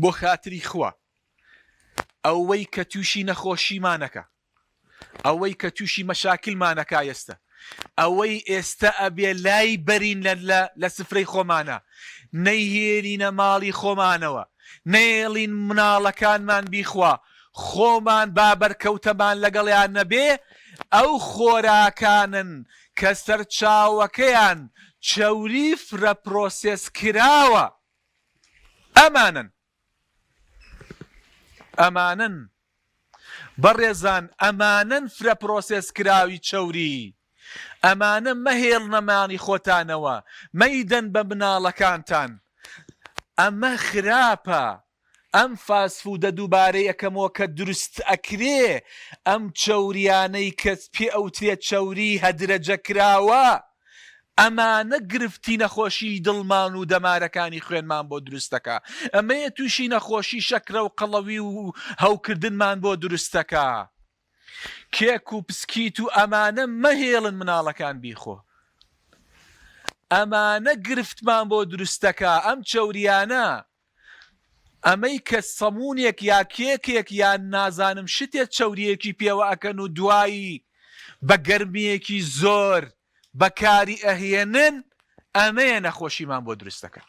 بۆ خاتری خوا ئەوەی کە تووشی نەخۆشیمانەکە، ئەوەی کە تووشی مەشاکلمانەکە ئێستا، ئەوەی ئێستا ئەبێ لای بەرین لە سفرەی خۆمانە، نەیهێنینە ماڵی خۆمانەوە، نێڵین مناڵەکانمان بیخوا، خۆمان بابەرکەوتەمان لەگەڵیان نەبێ، ئەو خۆراکانن کە سەرچاوەکەیان چەوری فرە پرۆسێس کراوە، ئەمانن بەڕێزان، ئەمانن فرە پرۆسێس کراوی چەوری، ئەمانە مەهێڵ نەمانی خۆتانەوە، مەیدەن بە مناڵەکانتان، ئەمە خراپە. ئەم فاسفودە دووبارەی یەکەمەوە کە دروست ئەکرێ، ئەم چەوریانەی کەس پێ ئەوترێت چەوری هەدرەجە کراوە، ئەمانە گرفتی نەخۆشی دڵمان و دەمارەکانی خوێنمان بۆ دروستەکە، ئەمەیە تووشی نەخۆشی شەکرە و قەڵەوی و هەوکردنمان بۆ دروستەکە. کێک و پسکیت و ئەمانە مەهێڵن مناڵەکان بیخۆ، ئەمانە گرفتمان بۆ دروستەکە، ئەم چەوریانە، ئەمەی کە سەمونێک یا کێکێک یان نازانم شتێک چەوریەکی پێوە ئەکەن و دوایی بە گەرمیەکی زۆر بەکاری ئەهێنن، ئەمەیە نەخۆشیمان بۆ دروستەکە.